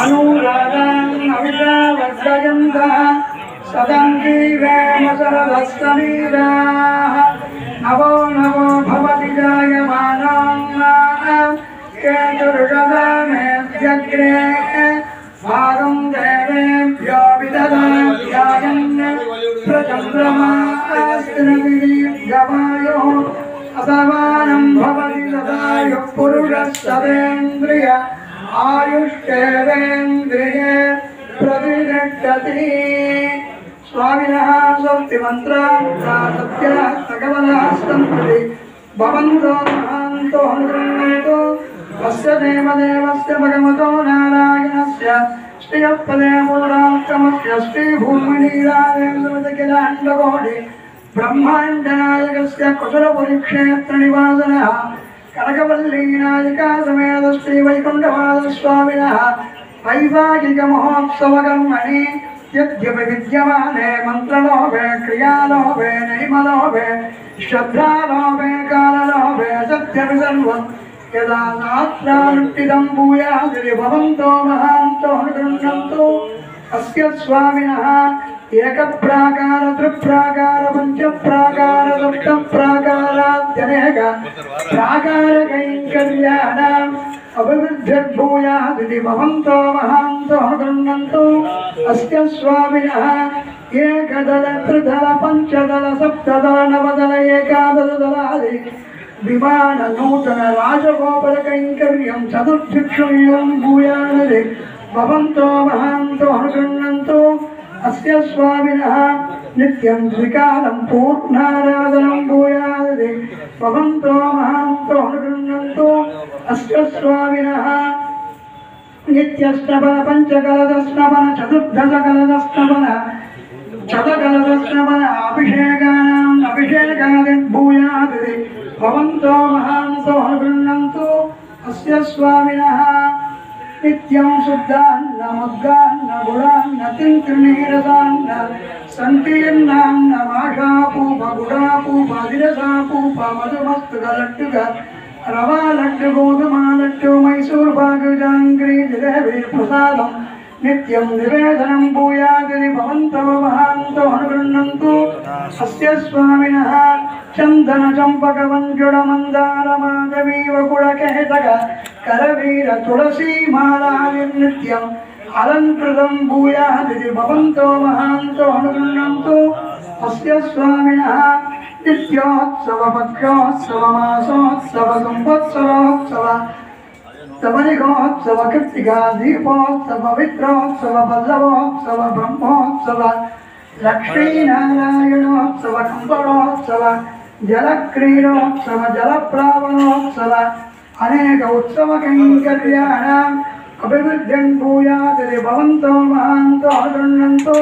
अनुरागान् अविद्यावद्गयन्तः सदङ्गीवेमसरभस्तनीराः नवो नवो भवति जायमानाः केतुर्षदामेऽध्यग्रे भागं देवेभ्यो विदधात्यायन् प्रचन्द्रमास्तिनविदीर्घमायुः असमानं भवति तदायुः पुरुषस्तवेन्द्रिय आयुष्येवेन्द्रिये प्रतिष्ठति स्वामिनः स्वस्तिमन्त्राः सत्याः सकवलाः सन्ति भवन्तो महान्तो अनुगृह्णन्तु तस्य देवदेवस्य भगवतो नारायणस्य श्रियपदे पूर्णाक्रमस्य श्रीभूमिनीराजेन्द्रमतिकिलाण्डकोटि ब्रह्माण्डनायकस्य कुशलपुरीक्षेत्रनिवासनः कनकवल्लीनायिका समेत श्रीवैकुण्ठपादस्वामिनः वैवाहिकमहोत्सवकर्मणि यद्यपि विद्यमाने मन्त्रलोभे क्रियालोभे नैमलोभे श्रद्धालोभे काललोभे सत्यपि सर्वम् यदा शास्त्रानुष्ठितं भूयादिति भवन्तो महान्तो अनुगृह्णन्तु अस्य स्वामिनः एकप्राकार त्रिप्राकार पञ्चप्राकार सप्तप्राकाराद्यनेक प्राकारकैङ्कर्याणाम् अभिवृद्धिर्भूयादिति भवन्तो महान्तो अनुगृह्णन्तु अस्य स्वामिनः एकदल त्रिदल पञ्चदल सप्तदल नवदल एकादशदलादि विमान नूतन राजगोपुर कैंकर्यं चतुर्दिक्षु एवं भूयादिति भवन्तो महान्तो अनुगृह्णन्तु अस्य स्वामिनः नित्यं द्विकालं पूर्णाराधनं भूयादिति भवन्तो महान्तो अनुगृह्णन्तु अस्य स्वामिनः नित्यस्नपन पञ्चकलदस्नपन चतुर्दशकलदस्नपन शतकलदस्नपन अभिषेकानाम् अभिषेकादिर्भूयादिति भवन्तो महान्तो अनुगृह्णन्तु अस्य स्वामिनः नित्यं शुद्धान्न मुद्गान्न गुडान्न तिन्त्रिणीरसान्न सन्तीर्णान्न माषापूप गुडापूप अधिरसापूप मधुमस्तुकलड्डुक रवालड्डुगोधुमालड्डु मैसूरुपाकजाङ्ग्री जिलेबी प्रसादम् नित्यं निवेदनं भूयादिति भवन्तो महान्तो अनुगृह्णन्तु अस्य स्वामिनः चन्दन चम्पक मञ्जुळ मन्दार माधवी वकुळकेतक करवीर तुलसी मालानिर्नित्यम् अलङ्कृतं भूयादिति भवन्तो महान्तो अनुगृह्णन्तु अस्य स्वामिनः नित्योत्सव पक्षोत्सव मासोत्सव संवत्सरोत्सव तमनिकोत्सव कृत्तिका दीपोत्सव पवित्रोत्सव पल्लवोत्सव ब्रह्मोत्सव लक्ष्मीनारायणोत्सव कंबलोत्सव जलक्रीडोत्सव जलप्लावनोत्सव अनेक उत्सव कैंकर्याणाम् अभिवृद्धिं भूयादिति भवन्तो महान्तो अनुगृह्णन्तु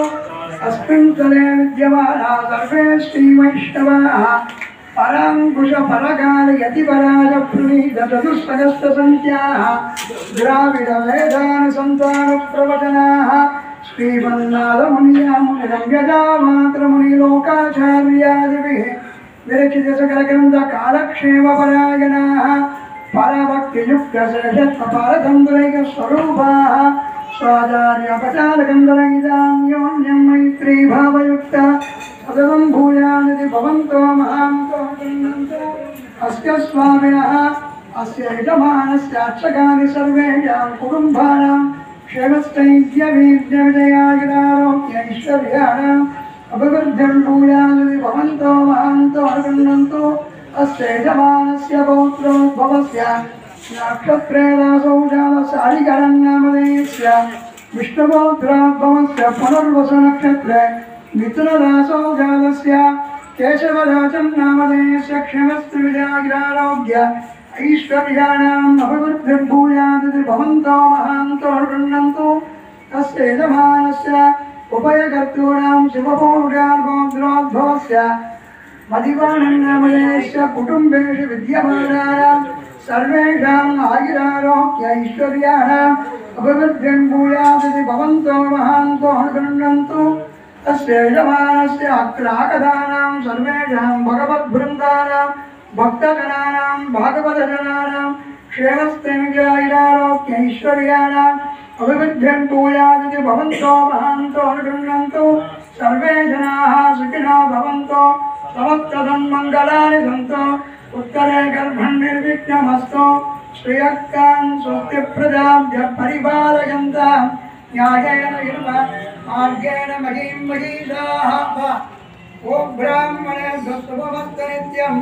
अस्मिन् तले विद्यमानाः सर्वे श्रीवैष्णवाः परांकुश परकाल यतिपराज प्रणीत चतुस्सहस्रसंख्याः द्राविड वेदान संतान प्रवचनाः श्रीमन्नाथमुनिया मुनिरङ्गजामात्रमुनि लोकाचार्यादिभिः विरचित सकलग्रन्थ कालक्षेमपरायणाः परभक्तियुक्तशेषत्व परतन्त्रैकस्वरूपाः स्वाचार्यपचारकन्दरगिदान्योन्यं मैत्री भावयुक्त सततं भूयादिति भवन्तो महान्तो अनुगृह्णन्तु अस्य स्वामिनः अस्य यजमानस्य अर्चकादि सर्वेषां कुटुम्बानां क्षेमस्थैर्यवीर्यविजयागिरारोग्यैश्वर्याणाम् अभिवृद्धिं भूयादिति भवन्तो महान्तो अनुगृह्णन्तु अस्य यजमानस्य पौत्रोद्भवस्य नक्षत्रे रासौ जातस्य हरिकरन्नामधेयस्य विष्णुपौत्रोद्भवस्य पुनर्वसुनक्षत्रे मिथुनरासौ जातस्य केशवराजं नामधेयस्य क्षेमस्त्रिविजयागिरारोग्य ऐश्वर्याणाम् अभिवृद्धिं भूयादिति भवन्तो महान्तो अनुगृह्णन्तु तस्य यजमानस्य उभयकर्तॄणां शिवपौरुषार्गोत्रोद्भवस्य मदिवाणन्नामधेयस्य कुटुम्बेषु विद्यमानानां सर्वेषाम् आयुरारोग्य ऐश्वर्याणाम् अभिवृद्धिं भूयादिति भवन्तो महान्तो अनुगृह्णन्तु तस्य यजमानस्य अग्रागतानां सर्वेषां भगवद्वृन्दानां भक्तजनानां भागवतजनानां क्षेमस्तेन्द्रियारोग्यैश्वर्याणाम् अभिवृद्धिं भूयादिति भवन्तो महान्तो अनुगृह्णन्तु सर्वे जनाः सुखिनो भवन्तो समस्तसन्मङ्गलानि सन्तु उत्तरे गर्भन्निर्विघ्नमस्तु श्रेयस्कान् स्वस्ति प्रजाभ्यः परिपालयन्तः न्यायेन मार्गेण महीं महीषाः ओ ब्राह्मणेभ्यः शुभमस्तु नित्यं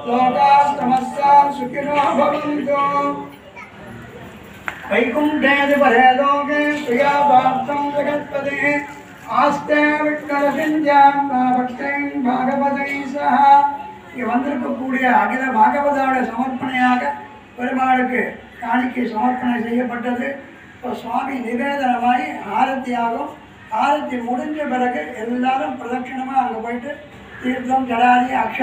लोकाः समस्ताः सुखिनो भवन्तु वैकुण्ठे परे लोके श्रियावाप्तं जगत्पते आस्ते विठ्ठलसिञ्जां भक्तैः भागवतैः सह இங்கே வந்திருக்கக்கூடிய அகில பாகவதாவோட சமர்ப்பணையாக பெருமாளுக்கு காணிக்கை சமர்ப்பணை செய்யப்பட்டது. இப்போ சுவாமி நிவேதனமாகி ஆரத்தியாகும். ஆரத்தி முடிஞ்ச பிறகு எல்லாரும் பிரதட்சிணமாக அங்கே போயிட்டு தீர்த்தம் ஜடாரி அக்ஷ